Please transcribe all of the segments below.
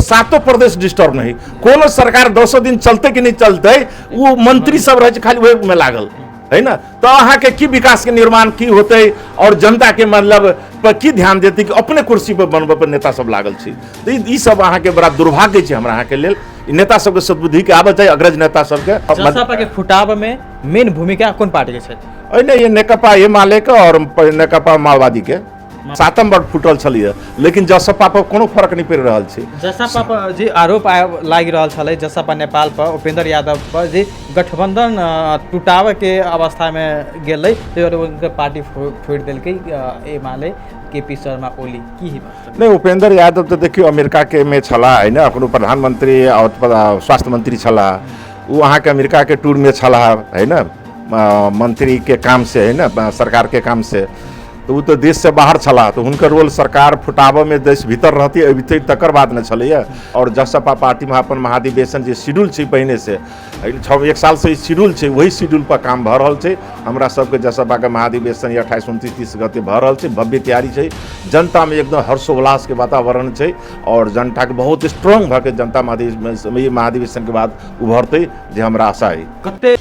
सातों प्रदेश डिस्टर्ब नहीं, कोनो सरकार 200 दिन चलते कि नहीं चलते, वो मंत्री सब रहे खाली वही में लागल है ना। तो अहाँ के की विकास के निर्माण की होते और जनता के मतलब पर की ध्यान देती कि अपने कुर्सी पर बनबे पर नेता सब लागल छी। तो ई सब अहाँ के बड़ा दुर्भाग्य छै हमरा अहाँ के लेल। नेता सबके सद्बुद्धि के आबे चाहिए, अग्रज नेता सबके। जसपा के फुटाव में मेन भूमिका कौन पार्टी के छै? अने ये नेकपा एमाले के और नेकपा माओवादी के सातम बड़ फुटल छलिए, लेकिन जसपा पर कोनो फर्क नहीं पड़ रहा छै। जसपा पर जे आरोप लागि रहल छलै जसपा नेपाल पर उपेंद्र यादव पर जे गठबंधन टूटावे के अवस्था में गेलै, तो उनके पार्टी फोड़ देलकै एमाले केपी शर्मा ओली की ही बात नहीं। उपेंद्र यादव तो देखियो अमेरिका के में छला है ना, अखनो प्रधानमंत्री और स्वास्थ्य मंत्री छला, वो अहाँ के अमेरिका के टूर में छला है ना, मंत्री के काम से है ना, सरकार के काम से। तो वो तो देश से बाहर छला, तो उनका रोल सरकार फुटाव में देश भीतर रहती अभी तकर बाद न छलैया। और जसपा पार्टी में अपन महाधिवेशन जो शेड्यूल छै पहले से 1 साल से शेड्यूल छै, वही शेड्यूल पर काम भ रहल छै। हमरा सबके जसपा के महाधिवेशन 28, 29, 30 गते भ रहल छै, भव्य तैयारी छै। जनता में एकदम हर्षोल्लास के वातावरण छै और जनता के बहुत स्ट्रांग भ के जनता महाधिवेशन के बाद उभरते जे हमरा आशा है। कते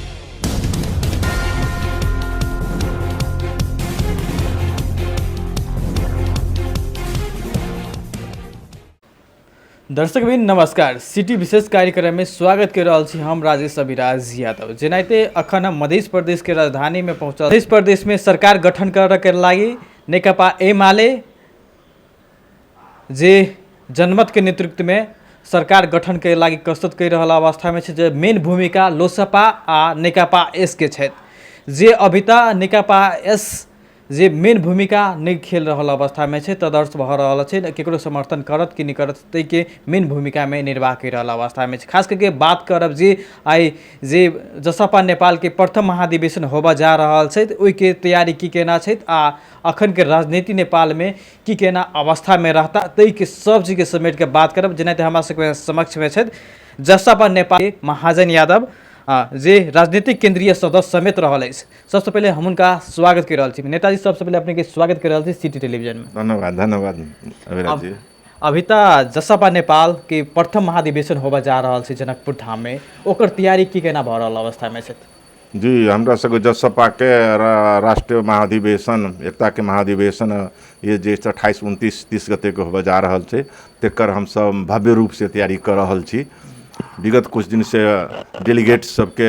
दर्शक भी नमस्कार, सिटी विशेष कार्यक्रम में स्वागत कर रहा छी हम राजेश अभिराज यादव। जेनाते अखन हम मध्य प्रदेश के राजधानी में पहुंचल। मध्य प्रदेश में सरकार गठन करे के लागि नेकपा एमाले जे जनमत के नेतृत्व में सरकार गठन के लागि कसरत कर रहा अवस्था में जे मेन भूमिका लोसपा आ नेकपा एस के छै, जे अभी तक नेकपा एस जे मेन भूमिका नहीं खेल रहा अवस्था में है, तदर्थ भ रहा है केकरो समर्थन करत कि नहीं करत तै के मेन भूमिका में निर्वाह कर रहा अवस्था में। खास करके बात करब जे आई जे जसपा नेपाल के प्रथम महाधिवेशन होबा जा रहा है, ओई के तैयारी की केना छै आ अखन के राजनीति नेपाल में की केना अवस्था में रहता, तै के सब चीज के समेट के बात करब। जेनाते हमरा सबके समक्ष में छै जसपा नेपाल के महाजन यादव जे राजनीतिक केंद्रीय सदस्य समेत रहल है। सबसे पहले हम उनका स्वागत कर रहा छी। नेताजी सबसे पहले अपने के स्वागत कर रहा छी सिटी टेलीविजन में। धन्यवाद धन्यवाद अभिराज जी। अभी तक जसपा नेपाल के प्रथम महाधिवेशन होबा जा रहा है जनकपुर धाम में, ओकर तैयारी की केना भ रहा अवस्था में छै? जी, हमरा सबके जसपा के राष्ट्रीय महाधिवेशन, एकता के महाधिवेशन ये जे 28, 29, 30 गते के होबा जा रहा है, तेकर हम सब भव्य रूप से तैयारी कर रहा छी। विगत कुछ दिन से डेलीगेट सबके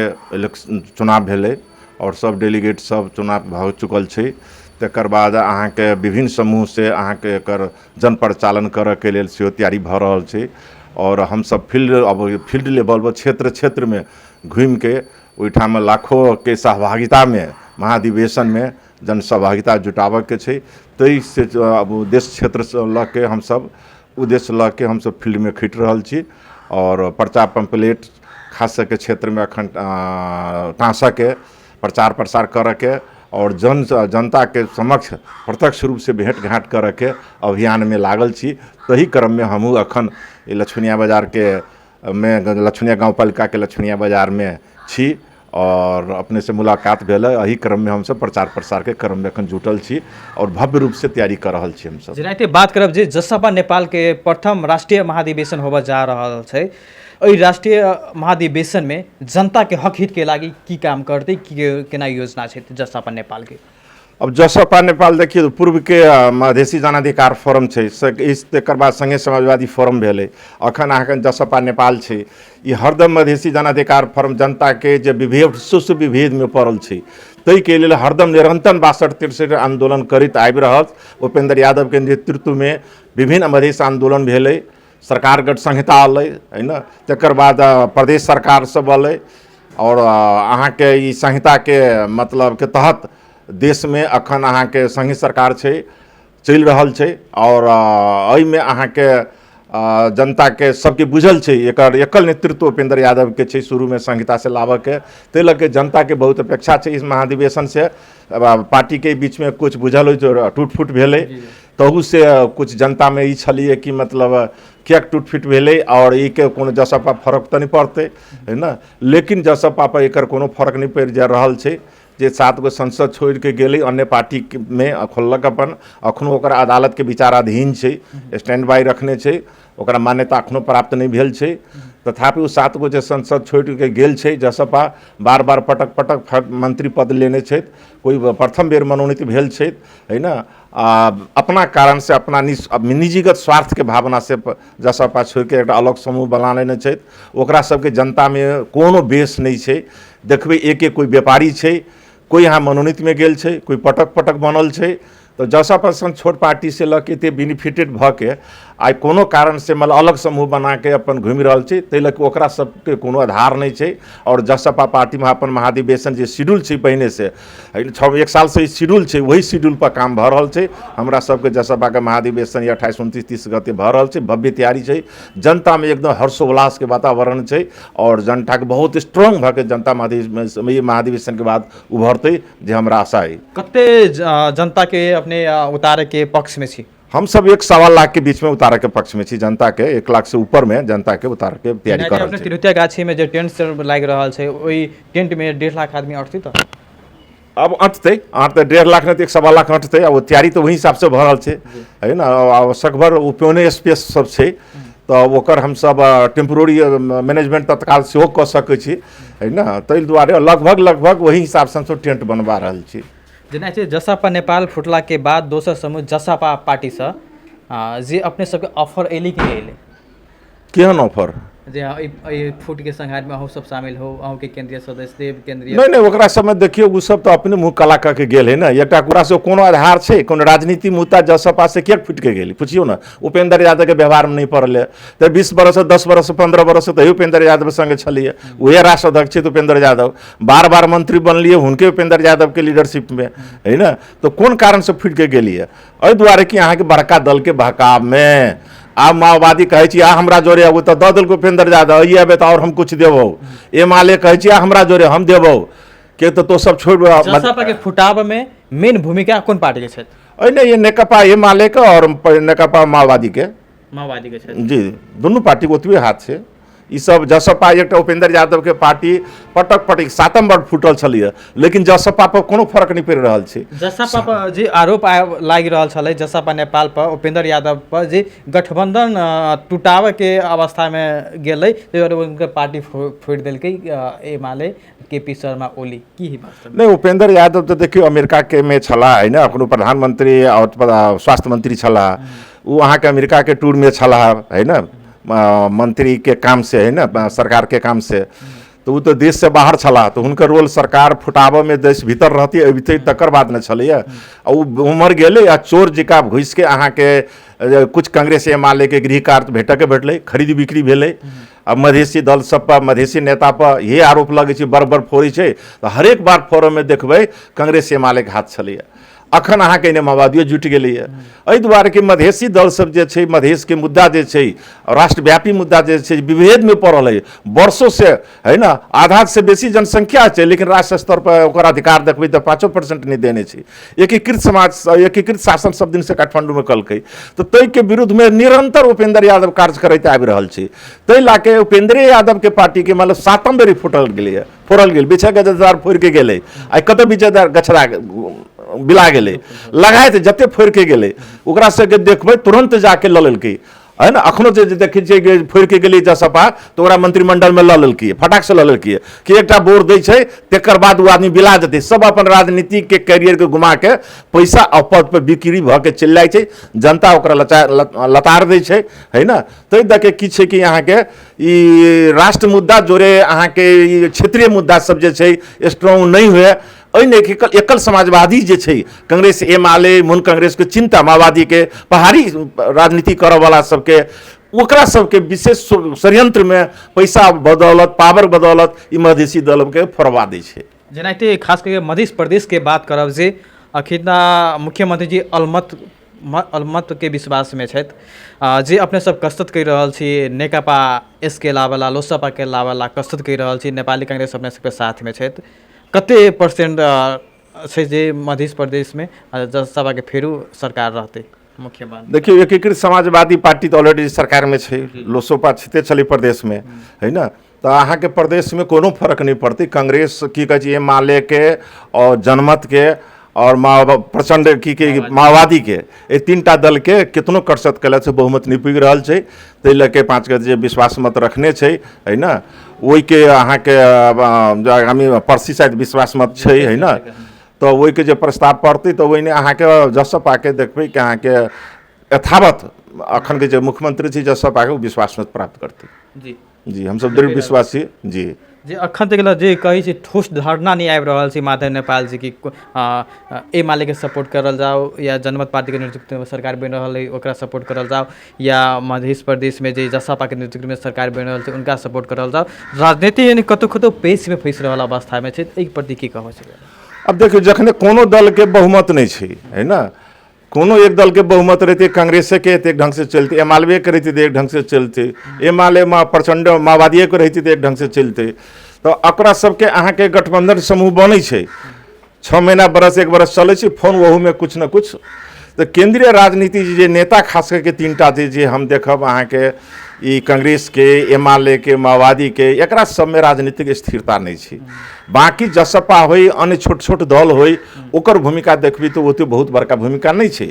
चुनाव भेले और सब डेलीगेट सब चुनाव भ चुकल छै। तकर बाद अहाँ के विभिन्न समूह से अहाँ के एकर जन प्रचालन करे के लेल सेहो तैयारी भ रहल छै। और हम सब फील्ड लेवल पर क्षेत्र में घूम के ओहिठाम लाखों के सहभागिता में महाधिवेशन में जन सहभागिता जुटावे के छै। तै से उद्देश्य क्षेत्र से ल के हम सब उद्देश्य ल के हम सब फील्ड में खिट रहल छी और पर्चा पंपलेट खास करके क्षेत्र में अखन टाँसा के प्रचार प्रसार करे के और जनता के समक्ष प्रत्यक्ष रूप से भेंट घाट करे के अभियान में लागल छी। तही क्रम में हमहूँ अखन लछुनिया बाजार के में लछुनिया गाँव पालिका के लछुनिया बाजार में छी और अपने से मुलाकात भेल। यही क्रम में हम सब प्रचार प्रसार के क्रम में अखन जुटल छी और भव्य रूप से तैयारी कर रहल छी। हम सब जेनाते बात करब जे जसपा नेपाल के प्रथम राष्ट्रीय महाधिवेशन होबा जा रहा है, ओई राष्ट्रीय महाधिवेशन में जनता के हक हित के लागि की काम करते, की केना योजना छै जसपा नेपाल के? अब जसपा नेपाल देखिए तो पूर्व के मधेसी जनाधिकार फोरम छै, इस तकर बाद संघीय समाजवादी फोरम भेले, अखन अहाँके जसपा नेपाल छै। ये हरदम मधेसी जनाधिकार फोरम जनता के जे विभेद सुस विभेद में पड़ल छै, तै के लेल हरदम निरंतर 62-63 आंदोलन करैत आबि रहल। उपेंद्र यादव के नेतृत्व में विभिन्न मधेसी आंदोलन भेले, सरकार गठ संहिता अलै है ना, तकर बाद प्रदेश सरकार सब अलै और अहाँ के ई संहिता के मतलब के तहत देश में अखन अहाँ के संघीय सरकार छै चल रहल छै। और एहि में अहाँ के जनता के सबके बुझल छै, एकर एकल नेतृत्व उपेंद्र यादव के छै शुरू में संहिता से लाबऽ के। तै लऽ के जनता के बहुत अपेक्षा छै इस महाधिवेशन से। पार्टी के बीच में कुछ बुझल हो जो टूट फूट भेले, तहू से कुछ जनता में ई छलिए कि मतलब क्या टूट फूट भेले और ई के कोनो जसपा फर्क तो नहीं पड़ते है ना, लेकिन जसपा पर एकर कोनो फर्क नहीं पड़ जा रहल छै। जे 7 गो संसद छोड़ के गेले अन्य पार्टी में खोलक अपन, अखनो ओकर अदालत के विचाराधीन छै, स्टैंड बाय रखने छै। ओकरा मान्यता अखनो प्राप्त नहीं भेल छै। तथापि वो 7 गो जे संसद छोड़ के गेल छै, जसपा बार बार पटक पटक मंत्री पद लेने छै, कोई प्रथम बेर मनोनीत भेल छै, है ना। अपना कारण से अपना निजीगत स्वार्थ के भावना से जसपा छोड़ के एक अलग समूह बना लेने छै। ओकरा सबके जनता में कोनो बेस नहीं छै। देखबे एक एक कोई व्यापारी छै, कोई यहाँ मनोनीत में गेल छै, कोई पटक पटक बनल छै। तो जसपा सन छोट पार्टी से लऽ के एते बेनिफिटेड भ के आई कोनो कारण से मतलब अलग समूह बना के अपन घूमि रहल छै, ताहि लऽ के ओकरा सबके कोनो आधार नहीं छै। और जसपा पार्टी में अपन महाधिवेशन जे शेड्यूल छै पहिने से 1 साल से शेड्यूल छै, वही शेड्यूल पर काम भ रहल छै। हमरा सबके जसपा के महाधिवेशन 28, 29, 30 गते भ रहल छै, भव्य तैयारी छै। जनता में एकदम हर्षोल्लास के वातावरण छै और जनता के बहुत स्ट्रांग भ के जनता महाधिवेशन के बाद उभरते जे हमरा आशा है। कते जनता के अपने उतारे के पक्ष में छी? हम सब 1.25 लाख के बीच में उतारे के पक्ष में छी। जनता के 1 लाख से ऊपर में जनता के उतारे के तैयारी कर रहल छै। तिरुतिया गाछी में जो टेंट से लाग रहल छै, ओई टेंट में 1.5 लाख आदमी अटतै त अब अटतै 1.5 लाख नहीं तो 1.25 लाख अटतै। वो तैयारी तो वही हिसाब से भ रहल छै, है ना। आवश्यक भर उपयोने स्पेस सब छै, तो ओकर हम सब टेम्पोररी मैनेजमेंट तत्काल सेहो कऽ सकै छी, है ना। ताहि दुआरे लगभग वही हिसाब से हम सब टेंट बनवा रहल छी। जेना छै जसपा नेपाल फुटला के बाद दोसर समूह जसपा पार्टी से जे अपने सबके ऑफर एली कि नहीं एले? केहन ऑफर? जे फुट के संघार में अहूँ सब शामिल हो, अहूँ के केंद्रीय सदस्य, केंद्रीय नहीं ओकरा समय देखियो उ सब तो अपने मुँह काला कऽ के गेल है ना। एकटा ओकरा से कोनो आधार छै, कोनो राजनीति मुद्दा जसपा से किया फुट के गेली? पूछियो ना। उपेंद्र यादव के व्यवहार में नहीं पड़ल है तो 20 बरस 10 बरस 15 बरस तो उपेंद्र यादव संगे छलिए। वही राष्ट्र अध्यक्ष छै उपेंद्र यादव, बार बार मंत्री बनलिए हुनके उपेंद्र यादव के लीडरशिप में, है ना। तो कौन कारण से फुट के गेलिए? एहि दुआरे कि अहाँ के बड़का दल के बहकाव में आप माओवादी कहे छी हमरा जोरे अब तो द दिल उपेंद्र यादव ये तो और हम कुछ देबो। ए माले कहे छी हमरा जोरे हम देबो के तो सब छोड़। जसपा के फुटाव में मेन भूमिका कौन पार्टी के छै? नहीं ये नेकपा ए माले के और नेकपा माओवादी के छै जी, दोनों पार्टी को ओतबे हाथ छै। ई सब जसपा एक उपेंद्र यादव के पार्टी पटक पटक 7म बार फुटल छलिए, लेकिन जसपा पर कोनो फर्क नहीं पड़ रहल छै। जसपा पर जे आरोप लागि रहल छलै जसपा नेपाल पर उपेंद्र यादव पर जे गठबंधन टूटावे के अवस्था में गेलै, उनके पार्टी फोड़ देलकै एमाले केपी शर्मा ओली की ही बात? नहीं उपेंद्र यादव तो देखियो अमेरिका के में छला, है ना। अपनो प्रधानमंत्री और स्वास्थ्य मंत्री छला, वो वहाँ के अमेरिका के टूर में छला, है ना, मंत्री के काम से, है ना, सरकार के काम से। तो वो तो देश से बाहर छला, तो उनका रोल सरकार फुटाव में देश भीतर रहती अभी तकर बाद न छलिए। उमर गेले या चोर जिका घुस के अहाँ के कुछ कांग्रेस एमाले के गृह कार्य भेटले, खरीद बिक्री भेले। अब मधेसी दल सब पर मधेसी नेता पर ये आरोप लगे छै बड़ फोड़ी छै, तो हरेक बार फोरम में देखबै कांग्रेस एमाले के हाथ छलिए। अखन अहाँ के माओवादियों जुटि गेलै है। एहि दुआरे कि मधेसी दल सब जे छै, मधेश के मुद्दा जे छै, राष्ट्रव्यापी मुद्दा जे छै, विभेद में पड़ल है वर्षों से, है ना। आधा से बेसी जनसंख्या छै, लेकिन राष्ट्र स्तर पर ओकर अधिकार देखबै तो 5% नहीं देने छै। एकीकृत समाज एकीकृत शासन सब दिन से काठमांडू में कलकै, तो तै के विरुद्ध में निरंतर उपेंद्र यादव कार्य करैत आबि रहल छै। तै लाके उपेंद्र यादव के पार्टी के मतलब 7म बेरी फोड़ल गेल बिछा गजदार फोड़ के गेलै। आ कतऽ बिछेदार गछड़ा बिला गेलै, लगाए थे जते फोड़ के गेलै ओकरा से देखबै तुरंत जाके लऽ लेलकै, है ना। अखनो जे देखै छियै फोड़ के गेलै जसपा तो ओकरा मंत्रिमंडल में लऽ लेलकै, फटाक से लऽ लेलकै कि एकटा बोर दै छै तकर बाद वो आदमी बिला जेतै। सब अपन राजनीति के कैरियर के घुमा के पैसा और पद पर बिक्री भ के चलि जाइ छै, जनता ओकरा लतार दै छै, है ना। तै देखे की छै कि अहाँ के ई राष्ट्र मुद्दा जोरे अहाँ के क्षेत्रीय मुद्दा सब जे छै स्ट्रांग नहीं हुए। एकल समाजवादी जे छै कांग्रेस एमाले मुन कांग्रेस के चिंता माओवादी के पहाड़ी राजनीति करऽ वाला सबके ओकरा सबके विशेष षड्यंत्र में पैसा बदौलत पावर बदौलत ई मधेसी दल के फरवा दै छै। जेनाहिते खास करके मध्य प्रदेश के बात करब जे अखिना मुख्यमंत्री जी अलमत के विश्वास में छथि, जे अपने सब कसरत कर रहल छी, नेकपा एस के अलावा लोसपा के अलावा कसरत कर रहल छी, नेपाली कांग्रेस अपने सबके साथ में छथि। कते % छै जे मध्य प्रदेश में जसपा के फेरू सरकार रहते मुख्य बात? देखियो एकीकृत समाजवादी पार्टी तो ऑलरेडी सरकार में छै, लोसपा छिते चली प्रदेश में, है ना। तो अहाँ के प्रदेश में कोनो फर्क नहीं पड़ती। कांग्रेस की कहे एमाले के और जनमत के और प्रचंड की माओवादी के ये तीनटा दल के कितनो कसरत कला से बहुमत नहीं पुग रहा है, ताहि लेके 5 के जे विश्वास मत रखने है ना, वही के अहाँ के आगामी परसी शायद विश्वास मत है ना, तो वही के जे प्रस्ताव पड़ते तो वही अहाँ के जसपा के देखबे कि अहाँ के यथावत अखन के जो मुख्यमंत्री थी जसपा के विश्वास मत प्राप्त करते। जी हम सब दृढ़ विश्वासी जी जे अखन तक जे कही छै ठोस धारणा नहीं आबि रहल छै माधव नेपाल जी की एमाले के सपोर्ट करल जाओ या जनमत पार्टी के नेतृत्व में सरकार बन रहा है ओकरा सपोर्ट करल जाओ, या मध्य प्रदेश में जे जसपा के नेतृत्व में सरकार बन रहा है उनका सपोर्ट करल जाओ। राजनीति यानी कतौ कतौ पेच में फंस रहा अवस्था में छै, एहि प्रति की कहब छै? अब देखियो जखने कोनो दल के बहुमत नहीं छै है ना, कोनो एक दल के बहुमत रहते कांग्रेस के एक ढंग से चलते, एमाले के रहती तो एक ढंग से चलते, एमाले में प्रचंड माओवादी के रहती तो एक ढंग से चलते, तो अकरा सबके अहाँ के गठबंधन समूह बने 6 महीना बरस 1 बरस चले फोन वहू में कुछ न कुछ। तो केंद्रीय राजनीति जे नेता खास करके 3टा जे हम देखब अहाँ के ई कांग्रेस के, एमाले के, माओवादी के, एकरा सब में राजनीतिक स्थिरता नहीं है। बाकी जसपा हो अन्य छोट छोट दल हो ओकर भूमिका देखबी तो ओते बहुत बड़का भूमिका नहीं है।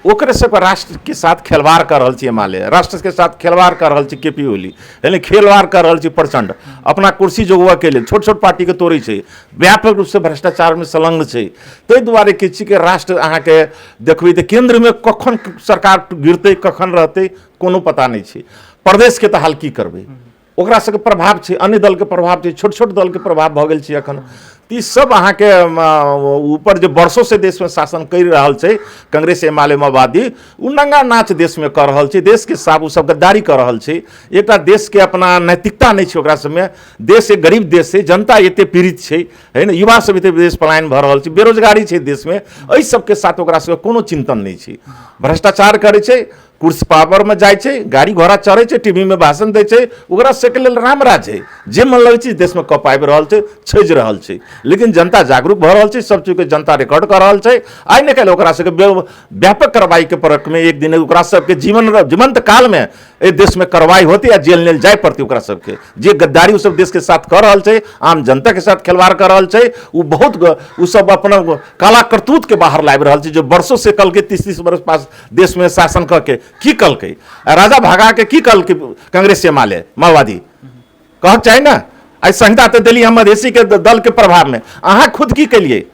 ओकरे सब राष्ट्र के साथ खिलवाड़ कर रहा है एमाले, राष्ट्र के साथ खिलवाड़ कर रहा है केपी ओली, यानी खिलवाड़ कर रहा है प्रचंड अपना कुर्सी जोगवा के लिए छोट छोट पार्टी के तोड़े है, व्यापक रूप से भ्रष्टाचार में संलग्न है। ताहि दुआरे किसी के राष्ट्र अहाँ के देखबी तो केंद्र में कखन सरकार गिरते कखन रहते कोनो पता नहीं है। प्रदेश के तो हाल की करबे, ओकरा सबके प्रभाव है, अन्य दल के प्रभाव है, छोट छोट दल के प्रभाव भ गेल छै अखन। ई सब अहाँ के ऊपर जो वर्षों से देश में शासन कर रहा है कांग्रेस एमाले माओवादी, उ नंगा नाच देश में कर रहा है, देश के साथ उ सब गद्दारी कर रहा है। एक देश के अपना नैतिकता नहीं है ओकरा सब में, देश एक गरीब देश है, जनता एते पीड़ित है ना, युवा सब एते विदेश पलायन भ रहा है, बेरोजगारी है देश में, एहि सबके साथ ओकरा सबके कोनो चिंतन नहीं है। भ्रष्टाचार करे छै, कुर्सी पावर में जाए छै, गाड़ी घोड़ा चढ़े छै, टीवी में भाषण दे छै, ओकरा सबके लेल राम राज है, जे मन लगे छै देश में कऽ पाबि रहल छै, छजि रहल छै। लेकिन जनता जागरूक भ रहल छै, सब चीज के जनता रिकॉर्ड कर रहल छै। आइ ने काल्हि ओकरा सबके व्यापक कार्रवाई के परख में एक दिन ओकरा सबके जीवंत काल में ए देश में कार्रवाई होती या जेल लेल जाए पड़ती ओकरा सबके, जे गद्दारी उ सब देश के साथ कर रहल छै, आम जनता के साथ खिलवाड़ कर रहल छै, उ बहुत उ सब अपना काला करतूत के बाहर लाबि रहल छै, जो वर्षों से कल के 30-30 वर्ष पास देश में शासन करके की कलकै, राजा भागा के की कलकै कांग्रेस एमाले माओवादी कहक चाही ना। आई संहिता तो दिल्ली हम मधेसी के दल के प्रभाव में, अहाँ खुद की कलिए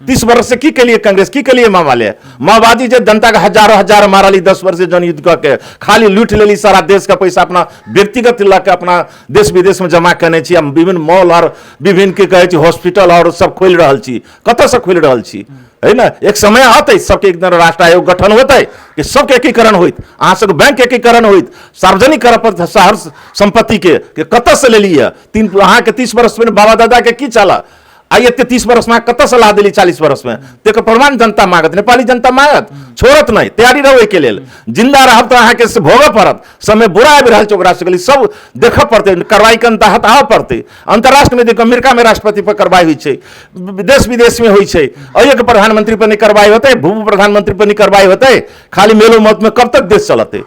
30 वर्ष से की कलिए, कांग्रेस की कलिए, माओवादी जो जनता का हजारों मारली 10 वर्ष से जनयुद्ध करके खाली लूट लेली सारा देश का पैसा अपना व्यक्तिगत लाके अपना देश विदेश में जमा करने छी, हम विभिन्न मॉल और विभिन्न के कहे छी हॉस्पिटल और सब खोल रहा छी, कत से खोल रहा छी है ना। एक समय आते सबके एक दिन राष्ट्र आयोग गठन होते कि सबके एकीकरण होइत, अहाँ सबके बैंक के एकीकरण होइत, सार्वजनिक कर शहर संपत्ति के कत से ले लिया, अहाँ के 30 वर्ष में बाबा दादा के की चला, आई एते 30 वर्ष में कत से ला दिली 40 वर्ष में, तेक प्रमाण जनता मांगत, नेपाली जनता मांगत, छोड़त नहीं, तैयारी रहो के लेल, जिंदा रहब तो अहाँ के भोगऽ पड़त, समय बुरा आबि रहल छै ओकरा सबके सब देखऽ पड़तै, कार्रवाई के तहत आबऽ पड़तै। अंतर्राष्ट्र में देखो अमेरिका में राष्ट्रपति पर कार्रवाई हुई छै, देश विदेश में हुई छै, एक प्रधानमंत्री पर नहीं कार्रवाई होते, भूप प्रधानमंत्री पर नहीं कार्रवाई होते, खाली मेलो मत में कब तक देश चलते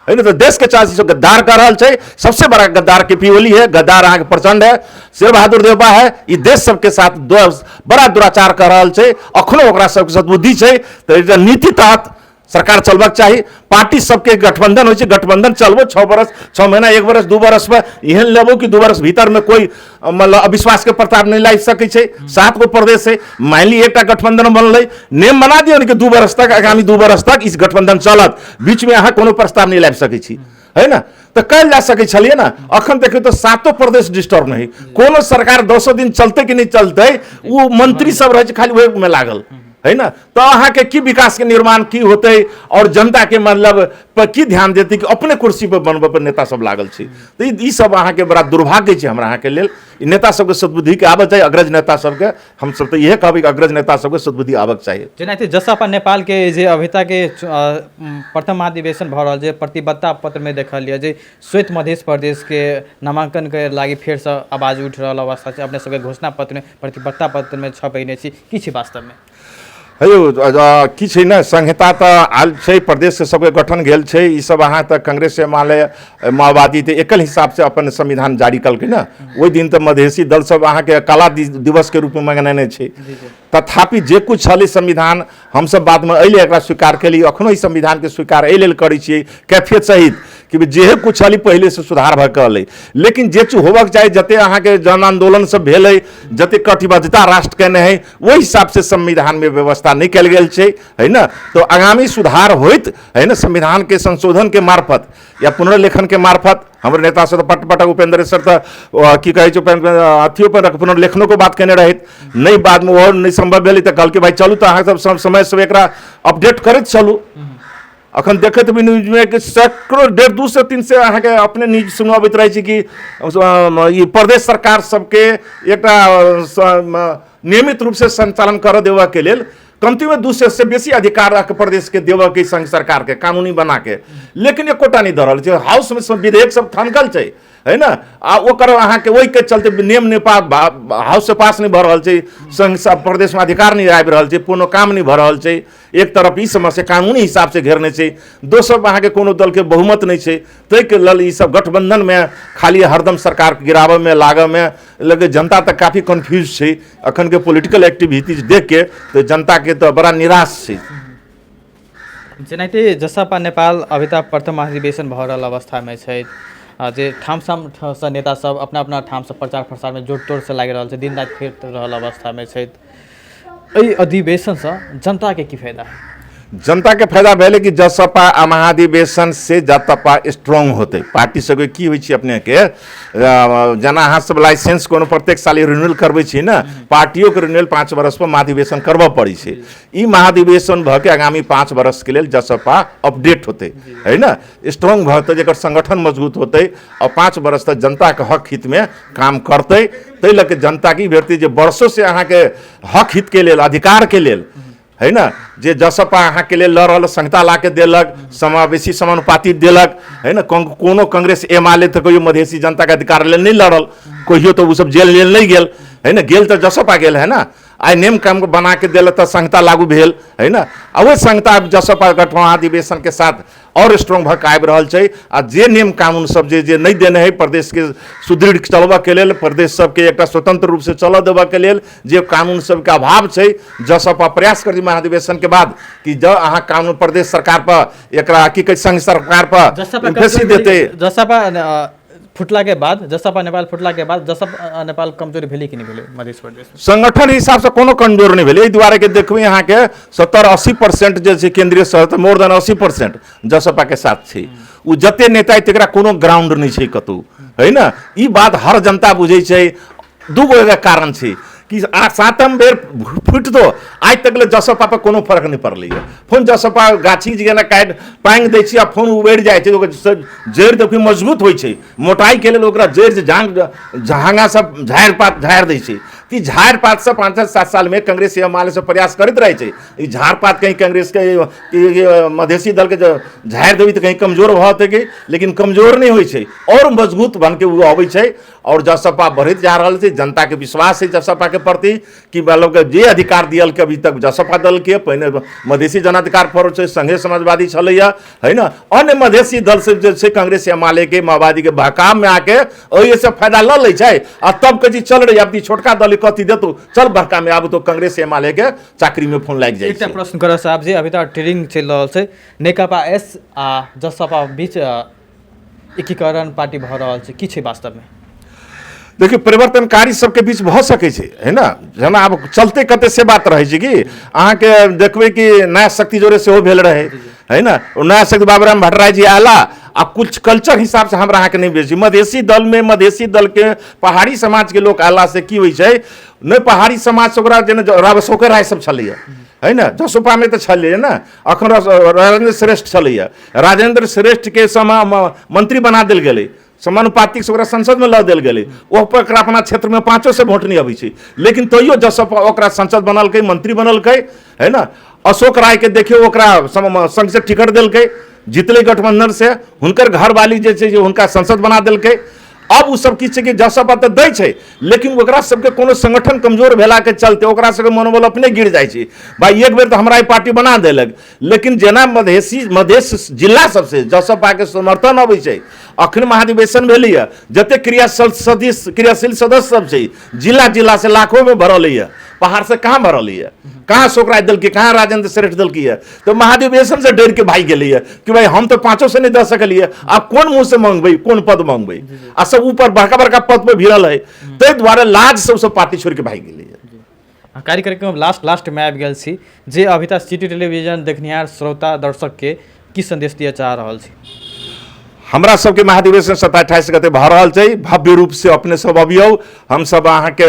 है ना। तो देश के चार्ज से गद्दार कर रहा है, सबसे बड़ा गद्दार केपी ओली है, गद्दार अहाँ के प्रचंड है, शेर बहादुर देवबा है, ये देश सबके साथ बड़ा दुराचार कर रहा है, अखनो ओकरा सबके सद्बुद्धि है, तो नीति तहत सरकार चलबाक चाहिए। पार्टी सबके गठबंधन हो, गठबंधन चलबो 6 वर्ष 6 महीना 1 वर्ष 2 वर्ष में एहन लेबो कि 2 वर्ष भीतर में कोई मतलब अविश्वास के प्रस्ताव नहीं ला सके छै। 7 गो प्रदेश है, मान ली एक गठबंधन बनल, नेम बना दियो कि 2 वर्ष तक, आगामी 2 वर्ष तक इस गठबंधन चलत, बीच में अहाँ कोनो प्रस्ताव नहीं ला सके छी है ना, तो कल जा सके छलिए ना। अखन देखिए तो 7 प्रदेश डिस्टर्ब नहीं, कोनो सरकार 200 दिन चलते कि नहीं चलते, वो मंत्री सब रहे खाली वही में लागल है ना। तो अहाँ के की विकास के निर्माण की होते और जनता के मतलब पर की ध्यान देते कि अपने कुर्सी पर बनबे पर नेता सब लागल छै। तो ई सब अहाँ के बड़ा दुर्भाग्य छै हमरा अहाँ के लेल, नेता सबके सद्बुद्धि के आबक चाहिए, अग्रज नेता सबके हम सब तो यह कहबै कि अग्रज नेता सबके सद्बुद्धि आबक चाहिए। जेनाहिते जसपा नेपाल के जे अभिता के प्रथम महाधिवेशन भ रहल जे प्रतिबद्धता पत्र में देखल जे श्वेत मध्य प्रदेश के नामांकन के लागि फेर से आवाज उठ रहल अवस्था छै, अपने सबके घोषणा पत्र में प्रतिबद्धता पत्र में छपेने छी, की छै वास्तव में? की छै ने संहिता तऽ आयल छै, प्रदेश के सबके गठन भेल छै, ई सब अहाँ तऽ कांग्रेस माओवादी तऽ एकल हिसाब से अपन संविधान जारी कलकै ने, ओहि दिन तऽ मधेसी दल सब अहाँके काला दिवस के रूप में मनाने छै। तथापि जे कुछ छलै संविधान हमसब बाद में एहि एकरा स्वीकार केली, अखनो ई संविधान के स्वीकार एहि लेल करै छियै कैफियत सहित कि जे कुछ छलै पहले से सुधार भऽ कऽ अलै, लेकिन जे चीज होबक चाही, जते अहाँके जन आंदोलन सब भेलै, जते कटिबद्धता राष्ट्र केने है, ओहि हिसाब से संविधान में व्यवस्था नहीं कल गेल छै, है ना। तो आगामी सुधार होइत है ना, संविधान के संशोधन के मार्फत या पुनर्लेखन के मार्फत, हमारे नेता से तो पट उपेंद्र सर तो की कहे अथियों पर पुनर्लेखनों को बात केने रहे, नहीं बाद में वो नहीं संभव भेल तो कल के भाई चलू तो अहाँ सब समय सब एक अपडेट करते चलू। अखन देखते भी न्यूज में कि सैकड़ों 1.5 से 3 से अहाँ के अपने न्यूज सुनाबैत रहे छी कि ई प्रदेश सरकार सबके एक नियमित रूप से संचालन कर देवा के लेल कमती में 2 से बेसी अधिकार प्रदेश के देवा के संघ सरकार के कानूनी बना के, लेकिन एकोटा नहीं दरल छै। हाउस में सब विधेयक सब थनकल छै, है ना, आ ओकर अहाँ के वही के चलते नियम नेपाल हाउस से पास नहीं भऽ रहल छै, संघ सब प्रदेश में अधिकार नहीं आबि रहल छै, पूर्ण काम नहीं भऽ रहल छै। एक तरफ ई समस्या कानूनी हिसाब से घेरने छै, दोसर अहाँ के कोनो दल के बहुमत नहीं छै, तै के लेल ई सब गठबंधन में खाली हरदम सरकार के गिरावे में लागऽ में लगे जनता तक काफी कंफ्यूज छै। अखन के पॉलिटिकल एक्टिविटीज देख के तो जनता के तो बड़ा निराश छै। जेनाहिते जसपा नेपाल अभी तक प्रथम महाधिवेशन भऽ रहल अवस्था में छै, जे ठाम सँ नेता सब अपना अपना ठाम से प्रचार प्रसार में जोड़ तोड़ से लागि रहल छै, दिन रात फिर रहल अवस्था में छै। एहि अधिवेशन से जनता के की फायदा है? जनता के फायदा भेले कि जसपा महाधिवेशन से जसपा स्ट्रांग होते, पार्टी सबके की होइ छै अपने के जना अहाँ सब लाइसेंस कोनो प्रत्येक साल रिन्यूअल करबै छी ना, पार्टियों के रिन्यूअल 5 वर्ष पर महाधिवेशन करबऽ पड़ै छै। ई महाधिवेशन भऽ के आगामी 5 वर्ष के लेल जसपा अपडेट होते, है ना, स्ट्रांग भऽ जेकर संगठन मजबूत होते और 5 वर्ष तक जनता के हक हित में काम करते। तै लऽ के जनता की भेटते जे वर्षों से अहाँ के हक हित के लेल, अधिकार के लेल, है ना, जे जसपा अहाँ के लेल लड़ रहल, संहिता ला के देलक, समावेशी समानुपातिक देलक, है ना, कोनो कांग्रेस एमाले तो कहियो मधेसी जनता के अधिकार लेल नहीं लड़ल, कहियो तो वो सब जेल लेल नहीं गेल, है ना, गेल तो जसपा गेल, है ना, आई नियम काम बना के दिल तो संहिता लागू भेल, है ना, आ वो संहिता जसपा गठन महाधिवेशन के साथ और स्ट्रांग भऽ आबि रहल छै। आ जे नियम कानून सब जे नहीं देने है प्रदेश के सुदृढ़ चलबऽ के लेल, प्रदेश सबके एक स्वतंत्र रूप से चलऽ देबऽ के लेल जे कानून सबके अभाव छै, जसपा प्रयास करी महाधिवेशन के बाद कि जब अहाँ कानून प्रदेश सरकार पर एक की कहे संघ सरकार पर बेसी देते। जसपा फुटला के बाद, जसपा नेपाल फुटला के बाद जसपा नेपाल कमजोरी भेली कि नहीं भेली मध्य प्रदेश में? संगठन हिसाब से कोनो कमजोर नहीं भेलै, एहि दुआरे के देखबै अहाँ के 70-80% जे छै केंद्रीय सरकार, मोर देन 80% जसपा के साथ छै। उ जते नेता है तेकरा कोनो ग्राउंड नहीं छै कतौ, है ना। ई बात हर जनता बुझै छै। दूगो कारण छै कि 7म बेर फुट दो आज तक ले जसपा पर कोनो फर्क नहीं पड़लै है। फोन जसपा गाछी जेना काटि पांग दै छी आ फोन उबेड़ जाइ छै, जड़ि देखियो मजबूत होइ छै, मोटाई के लेल ओकरा जड़ि से झांगा सब झाड़ि पात झाड़ि दै छै। कि झाड़ पात से 5-7 साल में कांग्रेस एमाले से प्रयास करते रहे छै। ई झाड़ पात कहीं कांग्रेस के मधेसी दल के झाड़ देवी तो कहीं कमजोर भऽ गई, लेकिन कमजोर नहीं होइ छै, और मजबूत बन के वो अबै छै। और जसपा बढ़त जा रहल छै, जनता के विश्वास है जसपा के प्रति कि मतलब जे अधिकार दियल के अभी तक जसपा दल के, पहिने मधेसी जन अधिकार फोरम छै, संघे समाजवादी छलैया, है ना, अन्य मधेसी दल से जे छै कांग्रेस एमाले के माओवादी के बहकाव में आके ओहि से फायदा ल लै छै। आ तब के चल रही अब छोटका दल कथी देतो, चल बड़का में आब तो कांग्रेस एमाले के चाकरी में फोन लागि जाइ छै। एकटा प्रश्न करऽ साहब जी, अभी तक ट्रेनिंग चल रहल छै, नेकपा एस आ जसपा बीच एकीकरण पार्टी भऽ रहल छै, की छै वास्तव में? देखिए परिवर्तनकारी सबके बीच भऽ सकै छै, है ना, जेना आब चलते कते से बात रहे छै कि अहाँ के देखबै कि नया शक्ति जोरे सेहो भेल रहे, है ना, नया शक्ति बाबूराम भट्टराय जी आला आ कुछ कल्चर हिसाब से हमरा अहाँ के नहीं बेची। मधेसी दल में मधेसी दल के पहाड़ी समाज के लोग आला से की होइ छै, नहीं पहाड़ी समाज से ओकरा जेना रावसोके राय सब छलैया, है ना, जसपा में तो छलैया ना, अखन राजेंद्र श्रेष्ठ छलैया, राजेंद्र श्रेष्ठ के समय मंत्री बना देल गेलै, समानुपातिक से संसद में लऽ देल गेलै, ओकर अपना क्षेत्र में 5 से वोट नहीं अबै छै, लेकिन तैयो जसपा ओकरा संसद बनलकै, मंत्री बनलकै, है ना। अशोक राय के देखियो ओकरा संघ से टिकट देलकै, जीतले गठबंधन से, हुनकर घरवाली जे छै हुनका संसद बना देलकै। अब उ सब की छै कि जसपा तऽ दै छै, लेकिन ओकरा सबके कोनो संगठन कमजोर भेला के चलते ओकरा सबके मनोबल अपने गिर जाइ छै। भाई एक बेर तऽ हमरा ई पार्टी बना देलक, लेकिन जेना मधेश जिला सबसे जसपा के समर्थन अबै छै, अखन महाधिवेशन भेलैया, जते क्रियाशील सदस्य सब छै जिला जिला से लाखों में भरल है, पहाड़ से कहाँ भरल है, कहाँ शोकराज दल के, कहाँ राजेंद्र श्रेष्ठ दल की है। तो महाधिवेशन से डर के भाग गए है कि भाई हम तो 500 से नहीं दे सकलिए, आप कौन मुंह से मांगबे, कौन पद मांगबे, आ सब ऊपर बड़का बड़का पद पे भिड़ल है, ताहि द्वारे लाज सबसे पार्टी छोड़ के भाग गए है। कार्यक्रम लास्ट में आबि गेल छी, जे अभी तक सिटी टेलीविजन देखनिहार श्रोता दर्शक के की संदेश दिए चाह रहल छी? हमरा सबके महाधिवेशन 27-28 गते भऽ रहल छै, भव्य रूप से अपने सब अबियौ, हम सब अहाँ के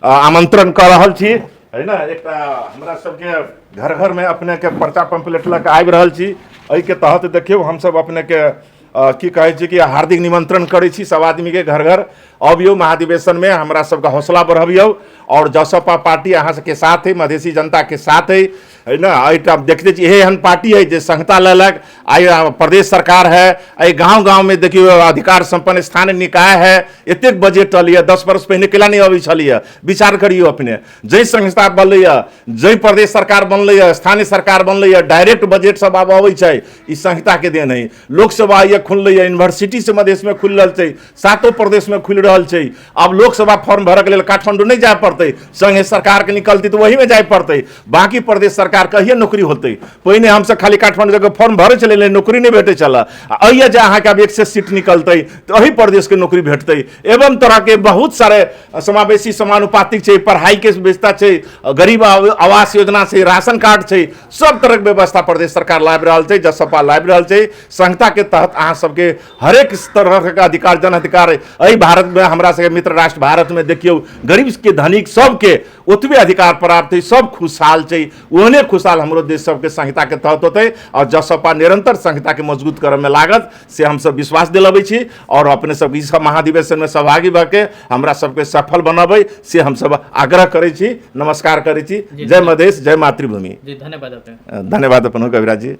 आमंत्रण कर रहल छी, है ना। एकटा हमरा सबके घर घर में अपने के पर्चा पंपलेट लऽ के आबि रहल छी, एहि के तहत देखियौ हम सब अपने के की कहै छै कि हार्दिक निमंत्रण करै छी सब आदमी के घर घर अबियौ महाधिवेशन में, हमरा सबका हौसला बढ़ाबियौ, और जसपा पार्टी अहाँ सबके साथ है, मधेसी जनता के साथ है ना। एहिटा देखते छी एहन पार्टी है जे संहिता लेलक, आई प्रदेश सरकार है, आई गांव गांव में देखियो अधिकार संपन्न स्थानीय निकाय है, एतेक बजट अलिए 10 वर्ष पहले केला नहीं अबै छलिए, विचार करियो अपने, जै संस्था बनलैया, जै प्रदेश सरकार बनलैया, स्थानीय सरकार बनलैया, डायरेक्ट बजट सब आब अबै छै, ई संहिता के देन है। लोकसभा ये खुललैया, यूनिवर्सिटी से मधेश में खुल रहल छै, 7 प्रदेश में खुल रहल छै। अब लोकसभा फॉर्म भरऽ के लेल काठमांडू नहीं जाय पड़तै, संघ सरकार के निकलती तो वही में जाय पड़तै, बाकी प्रदेश सरकार कहिए नौकरी होते। पहिने हमसे खाली काठमांडू जगह फॉर्म भरे चले, नौकरी नहीं भेटे चला, अइए जे अहाँ के अब 100 सीट निकलते तो अही प्रदेश के नौकरी भेटते। एवं तरह के बहुत सारे समावेशी समानुपातिक छै, पढ़ाई के व्यवस्था छै, गरीब आवास योजना छै, राशन कार्ड छै, सब तरह के व्यवस्था प्रदेश सरकार लाबि रहल छै, जसपा लाबि रहल छै। संहिता के तहत अहाँ सबके हरेक तरह के अधिकार, जन अधिकार एहि भारत में, हमरा सबके मित्र राष्ट्र भारत में देखियो गरीब के धनिक सबके ओतबे अधिकार प्राप्त है, सब खुशहाल छै, ओहने खुशहाल हमरो देश सबके संहिता के तहत होते। और जसपा निरंतर संहिता के मजबूत करे में लागत से हम सब विश्वास दिलबै छी, और अपने सब इस महाधिवेशन में सहभागी भऽ के हमरा सबके सफल बनाबै से हम सब आग्रह करै छी, नमस्कार करै छी। जय मधेश, जय मातृभूमि। धन्यवाद अपन कविराज जी।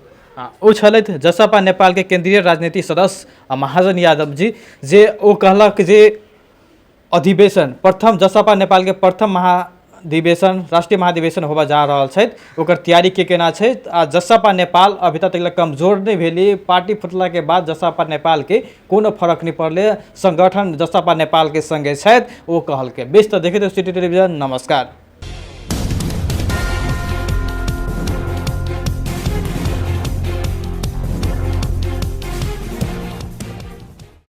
ओ छलथि जसपा नेपाल के केंद्रीय राजनीति सदस्य महाजन यादव जी, जे ओ कहलक जे अधिवेशन प्रथम जसपा नेपाल के प्रथम महाधिवेशन, राष्ट्रीय महाधिवेशन होबा जा रहल छै, ओकर तैयारी के केना छै। आ जसपा नेपाल अभी तक कमजोर नहीं भेली, पार्टी फुटला के बाद जसपा नेपाल के कोनो फर्क नहीं पड़ले, संगठन जसपा नेपाल के संगे छै, ओ कहलकै। बेस तो देखे सिटी टेलीविजन, नमस्कार।